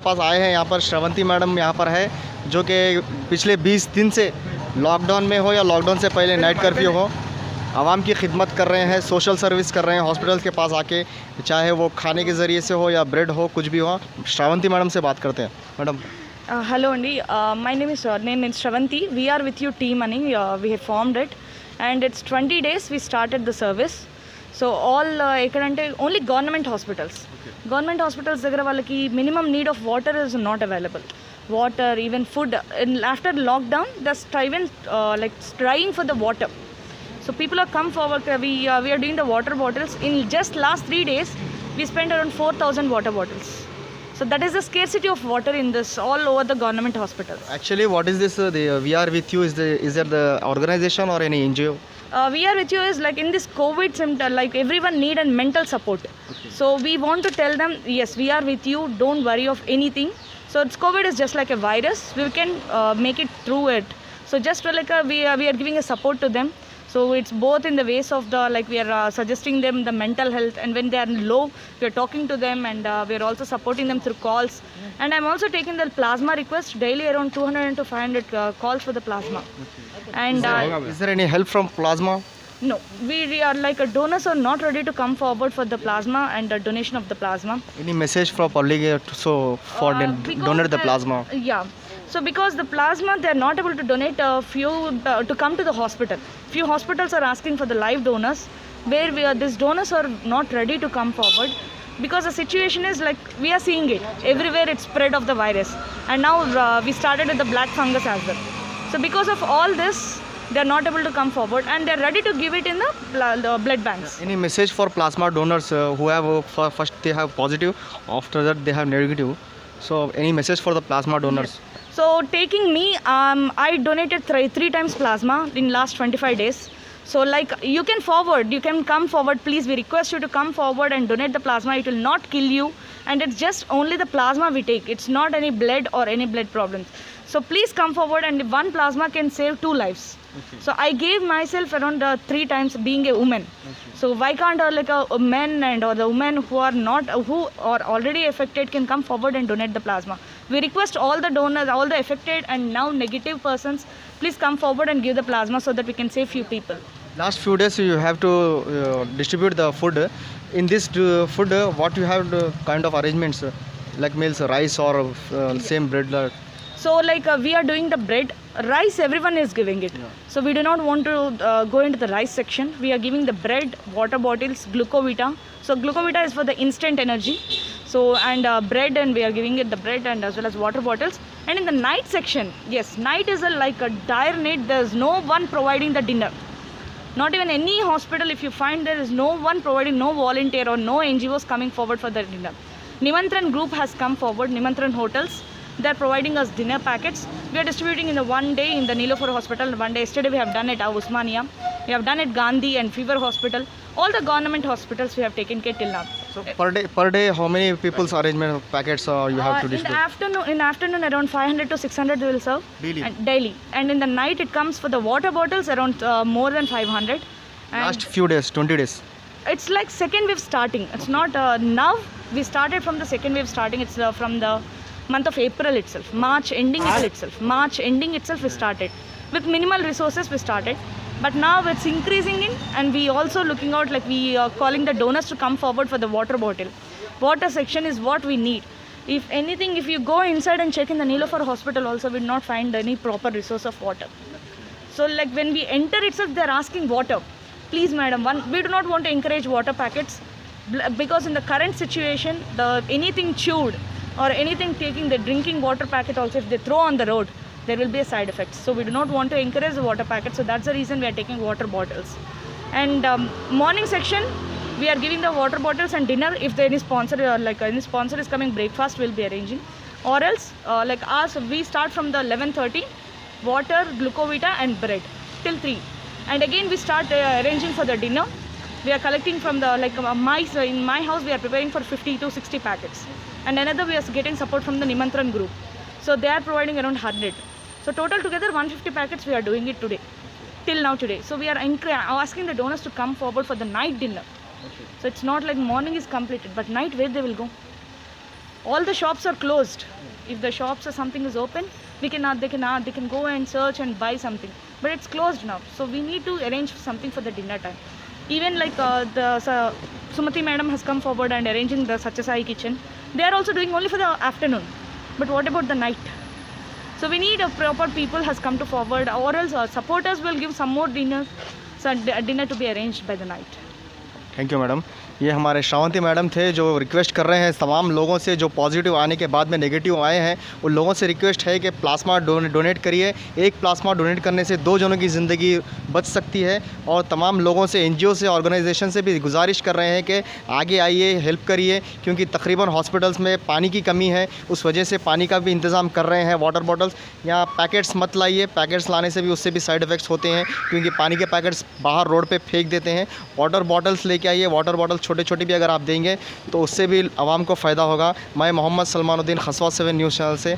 पास आए हैं। यहाँ पर श्रवंती मैडम यहाँ पर है, जो कि पिछले 20 दिन से लॉकडाउन में हो या लॉकडाउन से पहले नाइट कर्फ्यू हो, आवाम की खिदमत कर रहे हैं, सोशल सर्विस कर रहे हैं हॉस्पिटल के पास आके, चाहे वो खाने के ज़रिए से हो या ब्रेड हो, कुछ भी हो। श्रवंती मैडम से बात करते हैं। Madam Hello Andy, my name is Shravanti. We are with your team Annie. We have formed it and it's 20 days we started the service. So all ekkadante only government hospitals. Government hospitals దగ్గర వాళ్ళకి minimum need of water is not available. Water, even food. And after lockdown, they're striving trying for the water. So people are come forward. We are doing the water bottles. In just last 3 days, we spent around 4,000 water bottles. So that is the scarcity of water in this all over the government hospitals. Actually, what is this? The We Are With You, is there the organization or any NGO? We Are With You is like in this COVID symptom, like everyone need a mental support. So we want to tell them, yes, we are with you. Don't worry of anything. So it's COVID is just like a virus. We can make it through it. So just like we are giving a support to them. So it's both in the ways of the we are suggesting them the mental health, and when they are low, we are talking to them, and we are also supporting them through calls. And I'm also taking the plasma request daily, around 200 to 500 calls for the plasma. And Is there any help from plasma? no, we are like donors are not ready to come forward for the plasma and donation of the plasma. Any message for public Because donate the plasma? Yeah. So because the plasma, they are not able to donate a few to come to the hospital. Few hospitals are asking for the live donors, where these donors are not ready to come forward, because the situation is like we are seeing it everywhere. It's spread of the virus, and now we started with the black fungus as well. So because of all this, they are not able to come forward, and they are ready to give it in the blood banks. Any message for plasma donors who have first they have positive, after that they have negative? So any message for the plasma donors? So taking me, I donated three times plasma in last 25 days. So like you can forward, you can come forward. Please, we request you to come forward and donate the plasma. It will not kill you, and it's just only the plasma we take. It's not any blood or any blood problems. So please come forward, and one plasma can save 2 lives. Okay. So I gave myself around 3 times being a woman. Okay. So why can't a men and or the women who are not who are already affected can come forward and donate the plasma? We request all the donors, all the affected and now negative persons, please come forward and give the plasma so that we can save few people. Last few days you have to distribute the food. In this food, what you have kind of arrangements, like meals, rice or same bread? So like we are doing the bread, rice everyone is giving it. Yeah. So we do not want to go into the rice section. We are giving the bread, water bottles, glucovita. So glucovita is for the instant energy. So and bread, and we are giving it the bread and as well as water bottles. And in the night section, yes, night is like a dire need. There's no one providing the dinner. Not even any hospital, if you find there is no one providing, no volunteer or no NGOs coming forward for the dinner. Nimantran group has come forward, Nimantran hotels. They are providing us dinner packets. We are distributing in the one day in the Nilofer hospital. One day yesterday we have done it at Usmania. We have done it Gandhi and Fever hospital. All the government hospitals we have taken care till now. So per day, how many people's arrangement packets you have to distribute? In afternoon around 500 to 600 we will serve. Daily. And in the night it comes for the water bottles around more than 500. And Last few days, 20 days. it's like second wave starting. It's not now. We started from the second wave starting. It's from the month of April itself. March ending itself we started. With minimal resources we started. But now it's increasing in, and we also looking out, like we are calling the donors to come forward for the water bottle. Water section is what we need. If anything, if you go inside and check in the Nilofer hospital also, we will not find any proper resource of water. So like when we enter itself, they are asking water. Please madam, we do not want to encourage water packets, because in the current situation, anything chewed or anything taking the drinking water packet also, if they throw on the road, there will be a side effect. So we do not want to encourage the water packet. So that's the reason we are taking water bottles. And morning section, we are giving the water bottles and dinner. If there is sponsor, any sponsor is coming, breakfast will be arranging. Or else, like us, we start from the 11:30, water, glucovita and bread till 3. And again we start arranging for the dinner. We are collecting from the in my house we are preparing for 50 to 60 packets. And another we are getting support from the Nimantran group. So they are providing around 100. So total together 150 packets we are doing it today. Till now today. So we are asking the donors to come forward for the night dinner. Okay. So it's not like morning is completed, but night where they will go? All the shops are closed. If the shops or something is open, they can go and search and buy something. But it's closed now, so we need to arrange something for the dinner time. Even like Sumati madam has come forward and arranging the Satyasai kitchen. They are also doing only for the afternoon. But what about the night? So we need a proper people has come to forward, or else supporters will give some more dinner to be arranged by the night. Thank you madam. ये हमारे Shravanti madam थे जो request कर रहे हैं तमाम लोगों से जो पॉजिटिव आने के बाद में नेगेटिव आए हैं, उन लोगों से रिक्वेस्ट है कि प्लाज्मा डोनेट करिए। एक प्लाज्मा डोनेट करने से 2 जनों की ज़िंदगी बच सकती है। और तमाम लोगों से, एनजीओ से, ऑर्गेनाइजेशन से भी गुजारिश कर रहे हैं कि आगे आइए, हेल्प करिए, क्योंकि तकरीबन हॉस्पिटल्स में पानी की कमी है, उस वजह से पानी का भी इंतज़ाम कर रहे हैं। वाटर बॉटल्स या पैकेट्स मत लाइए, पैकेट्स लाने से भी उससे भी साइड इफ़ेक्ट्स होते हैं, क्योंकि पानी के पैकेट्स बाहर रोड पे फेंक देते हैं। वाटर बॉटल्स लेके आइए, वाटर बॉटल छोटे छोटे भी अगर आप देंगे तो उससे भी आवाम को फ़ायदा होगा। मैं मोहम्मद सलमानुद्दीन, खसवा 7 न्यूज़ चैनल से।